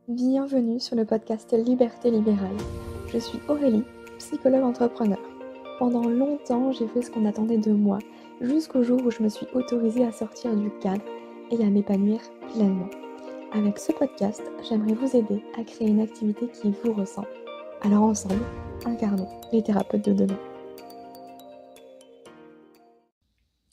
Bienvenue sur le podcast Liberté libérale. Je suis Aurélie, psychologue entrepreneur. Pendant longtemps, j'ai fait ce qu'on attendait de moi, jusqu'au jour où je me suis autorisée à sortir du cadre et à m'épanouir pleinement. Avec ce podcast, j'aimerais vous aider à créer une activité qui vous ressemble. Alors ensemble, incarnons les thérapeutes de demain.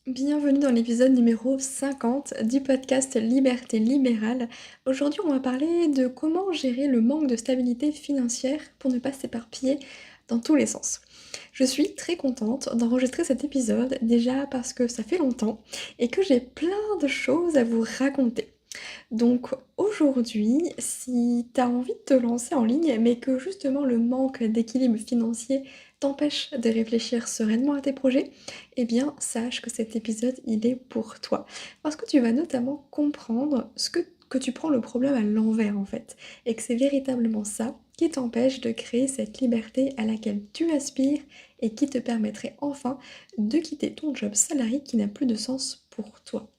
Bienvenue dans l'épisode numéro 50 du podcast Liberté libérale. Aujourd'hui, on va parler de comment gérer le manque de stabilité financière pour ne pas s'éparpiller dans tous les sens. Je suis très contente d'enregistrer cet épisode, déjà parce que ça fait longtemps et que j'ai plein de choses à vous raconter. Donc aujourd'hui, si tu as envie de te lancer en ligne, mais que justement le manque d'équilibre financier t'empêche de réfléchir sereinement à tes projets, eh bien sache que cet épisode, il est pour toi. Parce que tu vas notamment comprendre que tu prends le problème à l'envers en fait, et que c'est véritablement ça qui t'empêche de créer cette liberté à laquelle tu aspires et qui te permettrait enfin de quitter ton job salarié qui n'a plus de sens pour toi.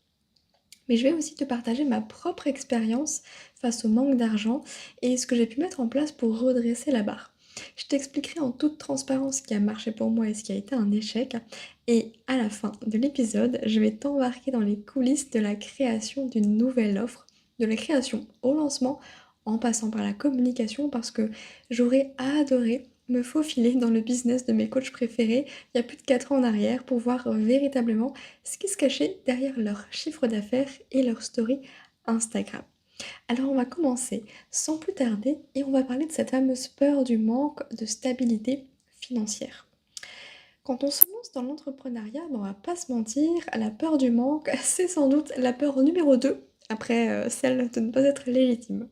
Mais je vais aussi te partager ma propre expérience face au manque d'argent et ce que j'ai pu mettre en place pour redresser la barre. Je t'expliquerai en toute transparence ce qui a marché pour moi et ce qui a été un échec. Et à la fin de l'épisode, je vais t'embarquer dans les coulisses de la création d'une nouvelle offre, de la création au lancement, en passant par la communication parce que j'aurais adoré me faufiler dans le business de mes coachs préférés il y a plus de 4 ans en arrière pour voir véritablement ce qui se cachait derrière leur chiffre d'affaires et leur story Instagram. Alors on va commencer sans plus tarder et on va parler de cette fameuse peur du manque de stabilité financière. Quand on se lance dans l'entrepreneuriat, on va pas se mentir, la peur du manque, c'est sans doute la peur numéro 2 après celle de ne pas être légitime.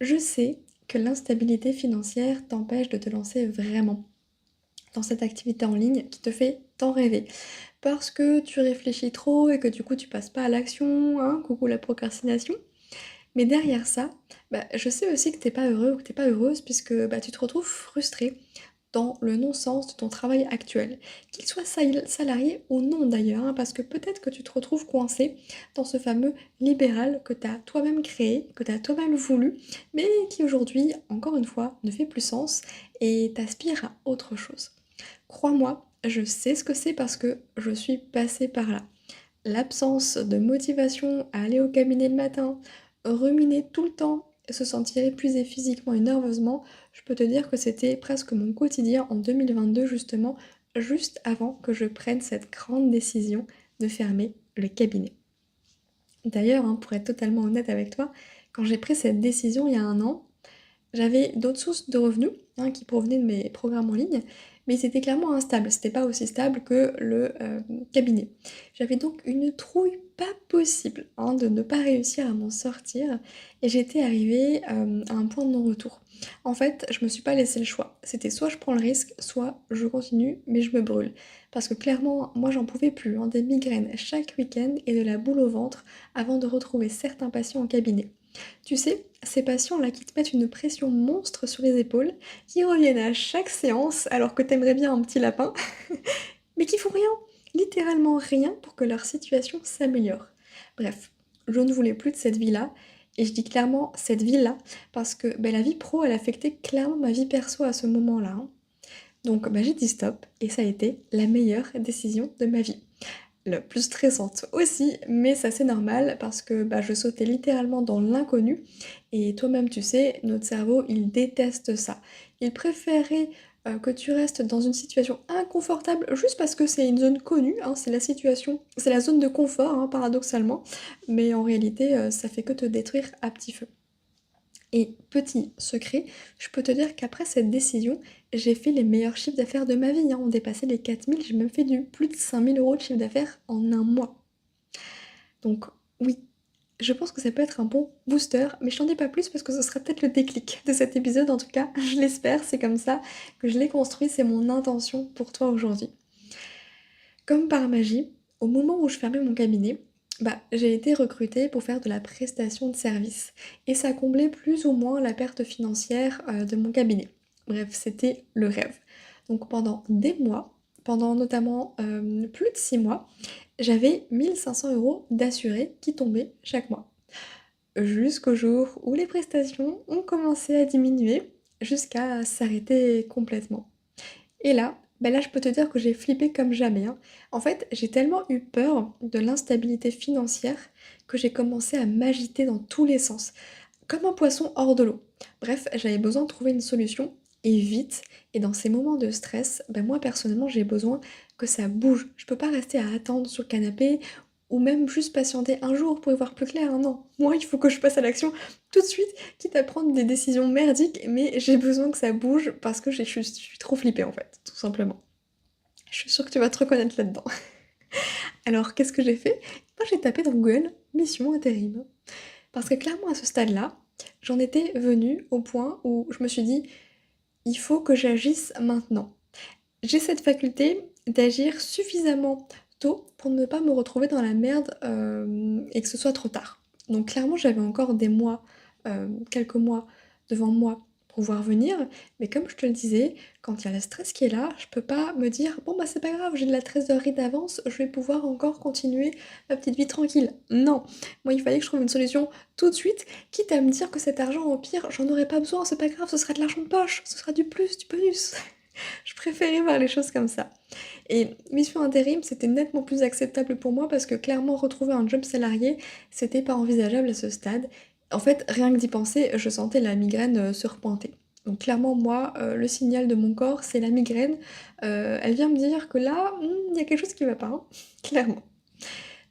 Je sais que l'instabilité financière t'empêche de te lancer vraiment dans cette activité en ligne qui te fait tant rêver. Parce que tu réfléchis trop et que du coup tu passes pas à l'action, hein, coucou la procrastination. Mais derrière ça, je sais aussi que t'es pas heureux ou que t'es pas heureuse puisque tu te retrouves frustré dans le non-sens de ton travail actuel. Qu'il soit salarié ou non d'ailleurs, hein, parce que peut-être que tu te retrouves coincé dans ce fameux libéral que tu as toi-même créé, que tu as toi-même voulu, mais qui aujourd'hui, encore une fois, ne fait plus sens et t'aspires à autre chose. Crois-moi, je sais ce que c'est parce que je suis passée par là. L'absence de motivation à aller au cabinet le matin, ruminer tout le temps, se sentir épuisé physiquement et nerveusement, je peux te dire que c'était presque mon quotidien en 2022 justement, juste avant que je prenne cette grande décision de fermer le cabinet. D'ailleurs, hein, pour être totalement honnête avec toi, quand j'ai pris cette décision il y a un an, j'avais d'autres sources de revenus, hein, qui provenaient de mes programmes en ligne, mais c'était clairement instable. C'était pas aussi stable que le cabinet. J'avais donc une trouille pas possible, hein, de ne pas réussir à m'en sortir et j'étais arrivée à un point de non-retour. En fait, je me suis pas laissé le choix. C'était soit je prends le risque, soit je continue, mais je me brûle. Parce que clairement, moi j'en pouvais plus, hein, des migraines chaque week-end et de la boule au ventre avant de retrouver certains patients en cabinet. Tu sais, ces patients-là qui te mettent une pression monstre sur les épaules, qui reviennent à chaque séance alors que t'aimerais bien un petit lapin, mais qui font rien, littéralement rien pour que leur situation s'améliore. Bref, je ne voulais plus de cette vie-là, et je dis clairement cette vie-là parce que la vie pro, elle affectait clairement ma vie perso à ce moment-là, hein. Donc j'ai dit stop, et ça a été la meilleure décision de ma vie. La plus stressante aussi, mais ça c'est normal parce que je sautais littéralement dans l'inconnu et toi-même tu sais, notre cerveau il déteste ça. Il préférait que tu restes dans une situation inconfortable juste parce que c'est une zone connue, hein, c'est la situation, c'est la zone de confort, hein, paradoxalement, mais en réalité ça fait que te détruire à petit feu. Et petit secret, je peux te dire qu'après cette décision, j'ai fait les meilleurs chiffres d'affaires de ma vie, hein. On dépassait les 4 000, j'ai même fait du plus de 5 000 € de chiffre d'affaires en un mois. Donc oui, je pense que ça peut être un bon booster, mais je t'en dis pas plus parce que ce sera peut-être le déclic de cet épisode. En tout cas, je l'espère, c'est comme ça que je l'ai construit, c'est mon intention pour toi aujourd'hui. Comme par magie, au moment où je fermais mon cabinet, j'ai été recrutée pour faire de la prestation de service. Et ça comblait plus ou moins la perte financière de mon cabinet. Bref, c'était le rêve. Donc pendant des mois, pendant notamment plus de 6 mois, j'avais 1 500 € d'assurés qui tombaient chaque mois. jusqu'au jour où les prestations ont commencé à diminuer jusqu'à s'arrêter complètement. Et là, là, je peux te dire que j'ai flippé comme jamais, hein. En fait, j'ai tellement eu peur de l'instabilité financière que j'ai commencé à m'agiter dans tous les sens, comme un poisson hors de l'eau. Bref, j'avais besoin de trouver une solution et vite. Et dans ces moments de stress, moi personnellement, j'ai besoin que ça bouge. Je peux pas rester à attendre sur le canapé ou même juste patienter un jour pour y voir plus clair, hein, non. Moi, il faut que je passe à l'action tout de suite, quitte à prendre des décisions merdiques, mais j'ai besoin que ça bouge parce que je suis trop flippée en fait, tout simplement. Je suis sûre que tu vas te reconnaître là-dedans. Alors, qu'est-ce que j'ai fait? Moi, j'ai tapé dans Google mission intérim. Parce que clairement, à ce stade-là, j'en étais venue au point où je me suis dit, il faut que j'agisse maintenant. J'ai cette faculté d'agir suffisamment tôt pour ne pas me retrouver dans la merde et que ce soit trop tard. Donc clairement, j'avais encore des mois, quelques mois devant moi pour voir venir, mais comme je te le disais, quand il y a le stress qui est là, je peux pas me dire: «Bon bah c'est pas grave, j'ai de la trésorerie d'avance, je vais pouvoir encore continuer ma petite vie tranquille». Non, moi il fallait que je trouve une solution tout de suite, quitte à me dire que cet argent au pire, j'en aurais pas besoin, c'est pas grave, ce sera de l'argent de poche, ce sera du plus, du bonus. Je préférais voir les choses comme ça. Et mission intérim, c'était nettement plus acceptable pour moi parce que clairement retrouver un job salarié, c'était pas envisageable à ce stade. En fait, rien que d'y penser, je sentais la migraine se repointer. Donc clairement, moi, le signal de mon corps, c'est la migraine. Elle vient me dire que là, il y a quelque chose qui va pas, hein, clairement.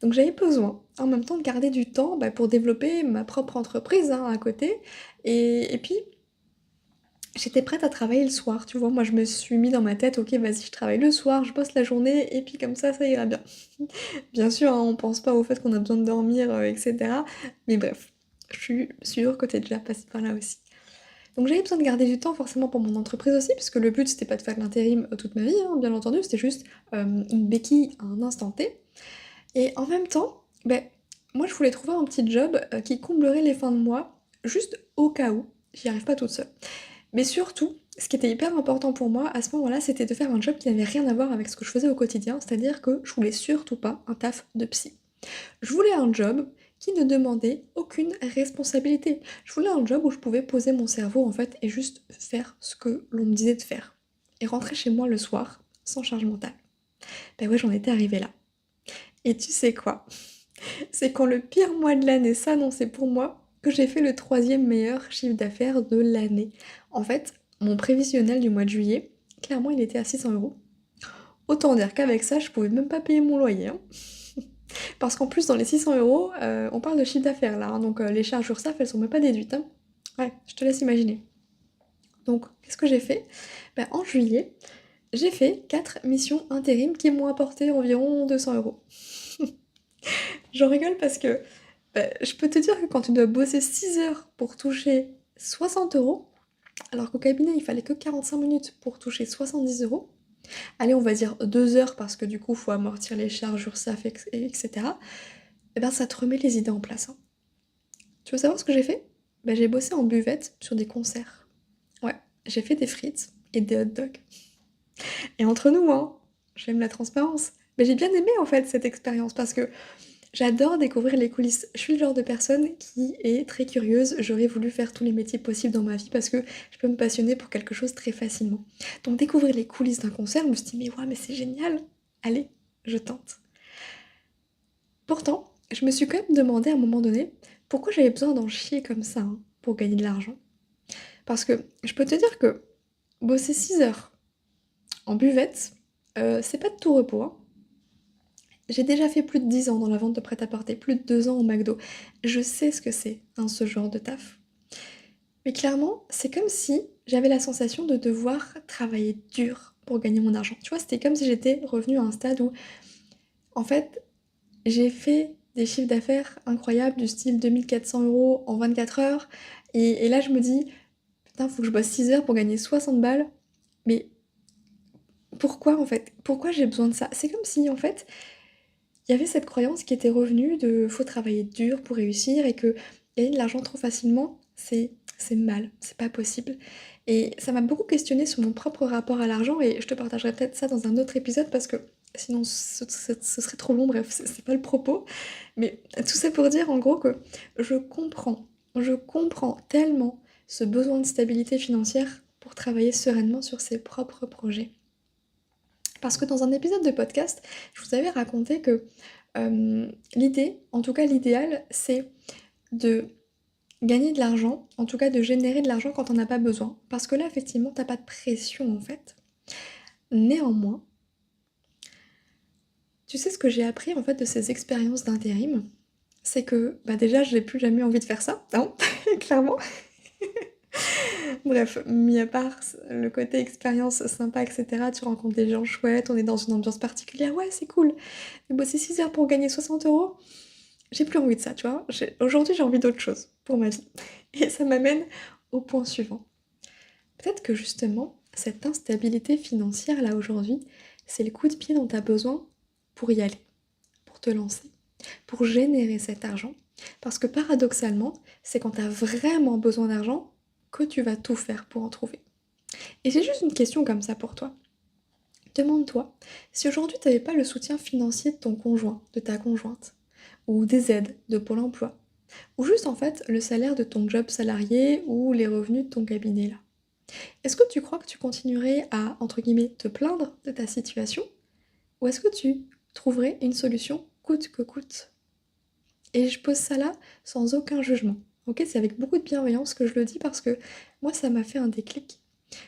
Donc j'avais besoin, en même temps, de garder du temps pour développer ma propre entreprise hein, à côté. Et puis, j'étais prête à travailler le soir, tu vois? Moi, je me suis mis dans ma tête: «OK, vas-y, je travaille le soir, je bosse la journée et puis comme ça ira bien». Bien sûr, hein, on pense pas au fait qu'on a besoin de dormir, et cetera, mais bref, je suis sûre que tu es déjà passée par là aussi. Donc j'avais besoin de garder du temps forcément pour mon entreprise aussi, puisque le but c'était pas de faire de l'intérim, toute ma vie, hein, bien entendu, c'était juste, une béquille à un instant T et en même temps, moi je voulais trouver un petit job, qui comblerait les fins de mois, juste au cas où j'y arrive pas toute seule. Mais surtout, ce qui était hyper important pour moi à ce moment-là, c'était de faire un job qui n'avait rien à voir avec ce que je faisais au quotidien, c'est-à-dire que je voulais surtout pas un taf de psy. Je voulais un job qui ne demandait aucune responsabilité. Je voulais un job où je pouvais poser mon cerveau en fait et juste faire ce que l'on me disait de faire. Et rentrer chez moi le soir sans charge mentale. Ouais, j'en étais arrivée là. Et tu sais quoi? C'est quand le pire mois de l'année s'annonçait pour moi que j'ai fait le troisième meilleur chiffre d'affaires de l'année. En fait, mon prévisionnel du mois de juillet, clairement, il était à 600 €. Autant dire qu'avec ça, je pouvais même pas payer mon loyer, hein. Parce qu'en plus, dans les 600 €, on parle de chiffre d'affaires là, hein, donc les charges URSSAF, elles sont même pas déduites, hein. Ouais, je te laisse imaginer. Donc, qu'est-ce que j'ai fait? En juillet, j'ai fait 4 missions intérim qui m'ont apporté environ 200 €. J'en rigole parce que je peux te dire que quand tu dois bosser 6 heures pour toucher 60 €, alors qu'au cabinet, il fallait que 45 minutes pour toucher 70 €. Allez, on va dire 2 heures parce que du coup, faut amortir les charges URSSAF et cetera. Ça te remet les idées en place, hein. Tu veux savoir ce que j'ai fait? J'ai bossé en buvette sur des concerts. Ouais, j'ai fait des frites et des hot dogs. Et entre nous, hein, j'aime la transparence. Mais j'ai bien aimé en fait cette expérience parce que j'adore découvrir les coulisses. Je suis le genre de personne qui est très curieuse. J'aurais voulu faire tous les métiers possibles dans ma vie parce que je peux me passionner pour quelque chose très facilement. Donc découvrir les coulisses d'un concert, je me suis dit: «Mais waouh, mais c'est génial! Allez, je tente». Pourtant, je me suis quand même demandé à un moment donné pourquoi j'avais besoin d'en chier comme ça, hein, pour gagner de l'argent. Parce que je peux te dire que bosser 6 heures en buvette, c'est pas de tout repos, hein. J'ai déjà fait plus de 10 ans dans la vente de prêt-à-porter, plus de 2 ans au McDo. Je sais ce que c'est, hein, ce genre de taf. Mais clairement, c'est comme si j'avais la sensation de devoir travailler dur pour gagner mon argent. Tu vois, c'était comme si j'étais revenue à un stade où, en fait, j'ai fait des chiffres d'affaires incroyables du style 2 400 € en 24 heures et là je me dis: «Putain, faut que je bosse 6 heures pour gagner 60 balles». Mais pourquoi en fait? Pourquoi j'ai besoin de ça? C'est comme si en fait, il y avait cette croyance qui était revenue de faut travailler dur pour réussir et que gagner de l'argent trop facilement, c'est mal, c'est pas possible. Et ça m'a beaucoup questionnée sur mon propre rapport à l'argent et je te partagerai peut-être ça dans un autre épisode parce que sinon ce serait trop long, bref, c'est pas le propos. Mais tout ça pour dire en gros que je comprends, je comprends tellement ce besoin de stabilité financière pour travailler sereinement sur ses propres projets. Parce que dans un épisode de podcast, je vous avais raconté que, l'idée, en tout cas l'idéal, c'est de gagner de l'argent, en tout cas de générer de l'argent quand on n'a pas besoin. Parce que là, effectivement, tu pas de pression, en fait. Néanmoins, tu sais ce que j'ai appris, en fait, de ces expériences d'intérim? C'est que, bah, déjà, j'ai plus jamais envie de faire ça, hein, clairement. Bref, mis à part le côté expérience sympa et cetera, tu rencontres des gens chouettes, on est dans une ambiance particulière, ouais, c'est cool. Mais bosser 6 heures pour gagner 60 €, j'ai plus envie de ça, tu vois? Aujourd'hui, j'ai envie d'autre chose pour ma vie. Et ça m'amène au point suivant. Peut-être que justement, cette instabilité financière là aujourd'hui, c'est le coup de pied dont tu as besoin pour y aller, pour te lancer, pour générer cet argent. Parce que paradoxalement, c'est quand tu as vraiment besoin d'argent que tu vas tout faire pour en trouver. Et j'ai juste une question comme ça pour toi. Demande-toi, si aujourd'hui tu n'avais pas le soutien financier de ton conjoint, de ta conjointe, ou des aides de Pôle emploi, ou juste en fait le salaire de ton job salarié ou les revenus de ton cabinet là. Est-ce que tu crois que tu continuerais à, entre guillemets, te plaindre de ta situation? Ou est-ce que tu trouverais une solution coûte que coûte? Et je pose ça là sans aucun jugement. Ok, c'est avec beaucoup de bienveillance que je le dis parce que moi ça m'a fait un déclic.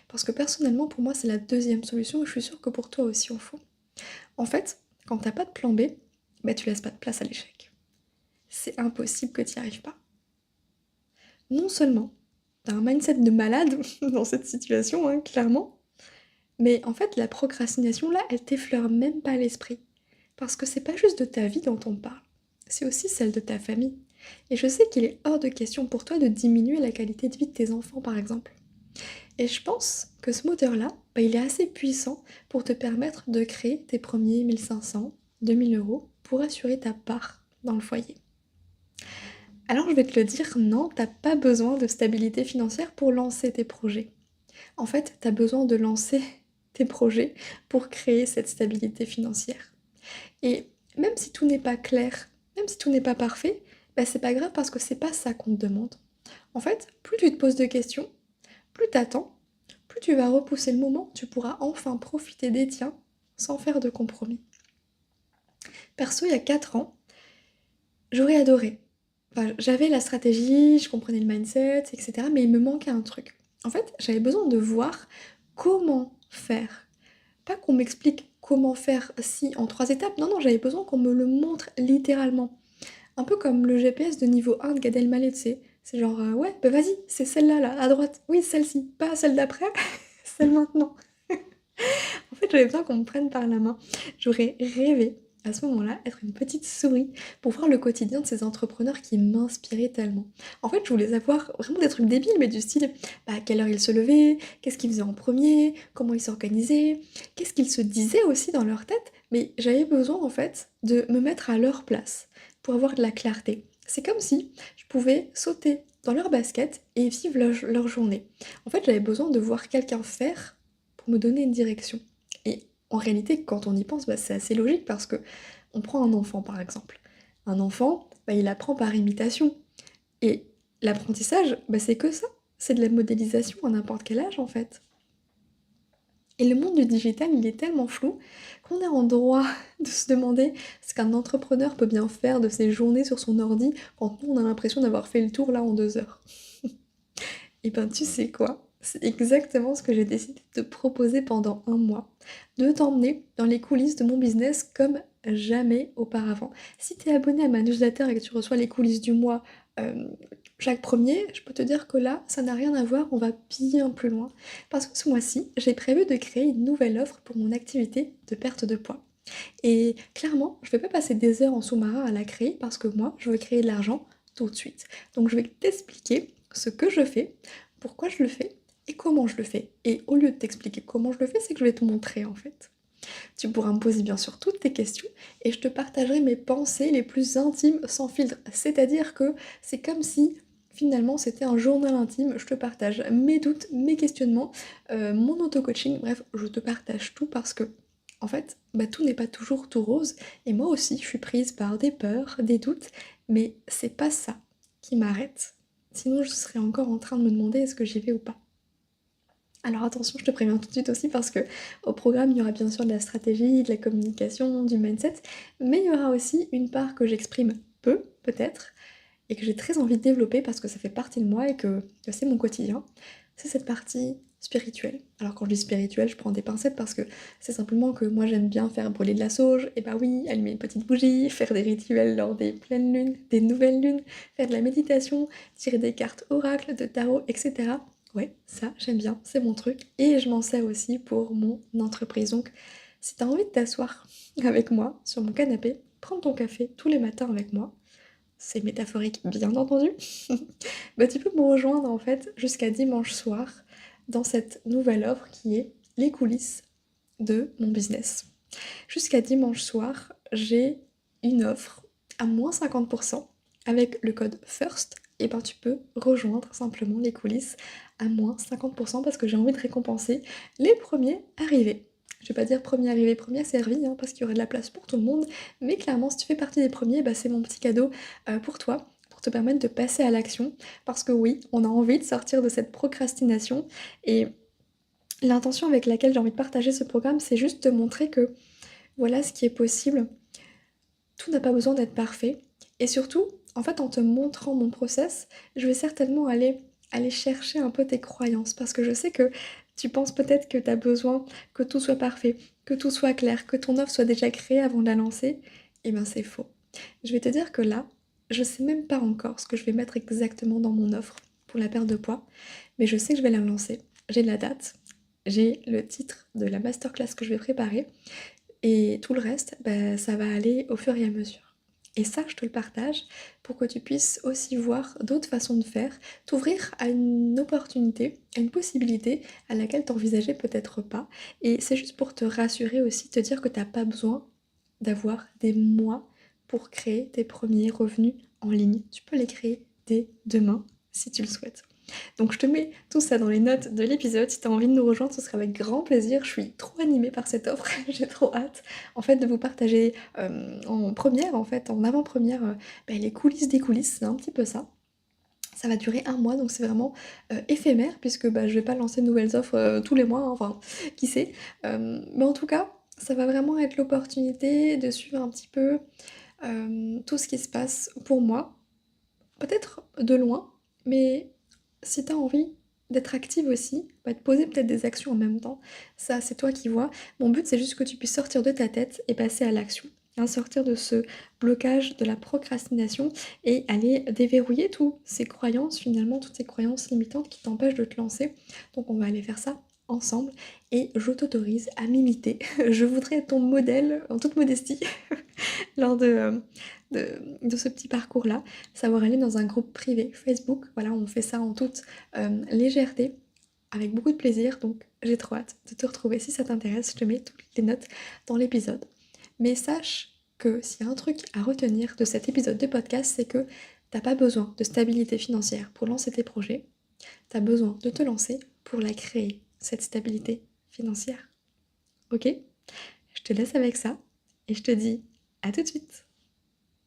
Parce que personnellement pour moi c'est la deuxième solution et je suis sûre que pour toi aussi au fond. En fait, quand t'as pas de plan B, bah tu laisses pas de place à l'échec. C'est impossible que tu n'y arrives pas. Non seulement t'as un mindset de malade dans cette situation, hein, clairement, mais en fait, la procrastination, là, elle t'effleure même pas l'esprit. Parce que c'est pas juste de ta vie dont on parle, c'est aussi celle de ta famille. Et je sais qu'il est hors de question pour toi de diminuer la qualité de vie de tes enfants, par exemple. Et je pense que ce moteur-là, bah, il est assez puissant pour te permettre de créer tes premiers 1500, 2000 € pour assurer ta part dans le foyer. Alors je vais te le dire, non, t'as pas besoin de stabilité financière pour lancer tes projets. En fait, tu as besoin de lancer tes projets pour créer cette stabilité financière. Et même si tout n'est pas clair, même si tout n'est pas parfait, bah c'est pas grave parce que c'est pas ça qu'on te demande. En fait, plus tu te poses de questions, plus t'attends, plus tu vas repousser le moment où tu pourras enfin profiter des tiens sans faire de compromis. Perso, il y a 4 ans, j'aurais adoré. Enfin, j'avais la stratégie, je comprenais le mindset, etc. Mais il me manquait un truc. En fait, j'avais besoin de voir comment faire. Pas qu'on m'explique comment faire si en 3 étapes, non, non, j'avais besoin qu'on me le montre littéralement. Un peu comme le GPS de niveau 1 de Gad Elmaleh, tu sais. C'est genre, ouais, bah vas-y, c'est celle-là, là, à droite. Oui, celle-ci, pas celle d'après, celle maintenant. En fait, j'avais besoin qu'on me prenne par la main. J'aurais rêvé, à ce moment-là, être une petite souris pour voir le quotidien de ces entrepreneurs qui m'inspiraient tellement. En fait, je voulais savoir vraiment des trucs débiles, mais du style, bah, à quelle heure ils se levaient, qu'est-ce qu'ils faisaient en premier, comment ils s'organisaient, qu'est-ce qu'ils se disaient aussi dans leur tête. Mais j'avais besoin, en fait, de me mettre à leur place pour avoir de la clarté. C'est comme si je pouvais sauter dans leur basket et vivre leur journée. En fait, j'avais besoin de voir quelqu'un faire pour me donner une direction. Et en réalité, quand on y pense, bah, c'est assez logique parce que on prend un enfant par exemple. Un enfant, bah, il apprend par imitation. Et l'apprentissage, bah, c'est que ça. C'est de la modélisation à n'importe quel âge en fait. Et le monde du digital, il est tellement flou qu'on est en droit de se demander ce qu'un entrepreneur peut bien faire de ses journées sur son ordi quand nous on a l'impression d'avoir fait le tour là en 2 heures. Et ben tu sais quoi? C'est exactement ce que j'ai décidé de te proposer pendant un mois. De t'emmener dans les coulisses de mon business comme jamais auparavant. Si tu es abonné à ma newsletter et que tu reçois les coulisses du mois chaque premier, je peux te dire que là, ça n'a rien à voir, on va bien plus loin. Parce que ce mois-ci, j'ai prévu de créer une nouvelle offre pour mon activité de perte de poids. Et clairement, je vais pas passer des heures en sous-marin à la créer parce que moi, je veux créer de l'argent tout de suite. Donc je vais t'expliquer ce que je fais, pourquoi je le fais et comment je le fais. Et au lieu de t'expliquer comment je le fais, c'est que je vais te montrer en fait. Tu pourras me poser bien sûr toutes tes questions et je te partagerai mes pensées les plus intimes sans filtre. C'est-à-dire que c'est comme si finalement c'était un journal intime, je te partage mes doutes, mes questionnements, mon auto-coaching, bref, je te partage tout parce que en fait, tout n'est pas toujours tout rose et moi aussi je suis prise par des peurs, des doutes, mais c'est pas ça qui m'arrête. Sinon je serais encore en train de me demander est-ce que j'y vais ou pas. Alors attention, je te préviens tout de suite aussi parce que au programme, il y aura bien sûr de la stratégie, de la communication, du mindset, mais il y aura aussi une part que j'exprime peu, peut-être, et que j'ai très envie de développer parce que ça fait partie de moi et que c'est mon quotidien. C'est cette partie spirituelle. Alors quand je dis spirituelle, je prends des pincettes parce que c'est simplement que moi j'aime bien faire brûler de la sauge, et bah oui, allumer une petite bougie, faire des rituels lors des pleines lunes, des nouvelles lunes, faire de la méditation, tirer des cartes oracle, de tarot, etc. Ouais, ça j'aime bien, c'est mon truc. Et je m'en sers aussi pour mon entreprise. Donc si t'as envie de t'asseoir avec moi sur mon canapé, prends ton café tous les matins avec moi, c'est métaphorique bien entendu, tu peux me rejoindre en fait jusqu'à dimanche soir dans cette nouvelle offre qui est les coulisses de mon business. Jusqu'à dimanche soir, j'ai une offre à moins 50% avec le code FIRST. Et tu peux rejoindre simplement les coulisses à moins 50% parce que j'ai envie de récompenser les premiers arrivés. Je vais pas dire premier arrivé, premier servi, parce qu'il y aurait de la place pour tout le monde, mais clairement, si tu fais partie des premiers, c'est mon petit cadeau pour toi, pour te permettre de passer à l'action. Parce que oui, on a envie de sortir de cette procrastination et l'intention avec laquelle j'ai envie de partager ce programme, c'est juste te montrer que voilà ce qui est possible. Tout n'a pas besoin d'être parfait. Et surtout, en fait, en te montrant mon process, je vais certainement aller chercher un peu tes croyances. Parce que je sais que tu penses peut-être que tu as besoin que tout soit parfait, que tout soit clair, que ton offre soit déjà créée avant de la lancer. Eh bien, c'est faux. Je vais te dire que là, je sais même pas encore ce que je vais mettre exactement dans mon offre pour la perte de poids. Mais je sais que je vais la lancer. J'ai la date, j'ai le titre de la masterclass que je vais préparer. Et tout le reste, ça va aller au fur et à mesure. Et ça, je te le partage pour que tu puisses aussi voir d'autres façons de faire, t'ouvrir à une opportunité, à une possibilité à laquelle t'envisageais peut-être pas. Et c'est juste pour te rassurer aussi, te dire que t'as pas besoin d'avoir des mois pour créer tes premiers revenus en ligne. Tu peux les créer dès demain si tu le souhaites. Donc je te mets tout ça dans les notes de l'épisode. Si tu as envie de nous rejoindre, ce sera avec grand plaisir. Je suis trop animée par cette offre. J'ai trop hâte en fait de vous partager en première, en fait, en avant-première, les coulisses des coulisses. C'est un petit peu ça. Ça va durer un mois, donc c'est vraiment éphémère puisque je vais pas lancer de nouvelles offres tous les mois, enfin qui sait. Mais en tout cas, ça va vraiment être l'opportunité de suivre un petit peu tout ce qui se passe pour moi. Peut-être de loin, mais si t'as envie d'être active aussi, de poser peut-être des actions en même temps, ça c'est toi qui vois. Mon but c'est juste que tu puisses sortir de ta tête et passer à l'action. Sortir de ce blocage, de la procrastination et aller déverrouiller toutes ces croyances finalement, toutes ces croyances limitantes qui t'empêchent de te lancer. Donc on va aller faire ça ensemble et je t'autorise à m'imiter. Je voudrais être ton modèle en toute modestie lors de ce petit parcours-là, savoir aller dans un groupe privé Facebook. Voilà, on fait ça en toute légèreté, avec beaucoup de plaisir, donc j'ai trop hâte de te retrouver. Si ça t'intéresse, je te mets toutes les notes dans l'épisode. Mais sache que s'il y a un truc à retenir de cet épisode de podcast, c'est que t'as pas besoin de stabilité financière pour lancer tes projets, t'as besoin de te lancer pour la créer, cette stabilité financière. Ok? Je te laisse avec ça et je te dis à tout de suite.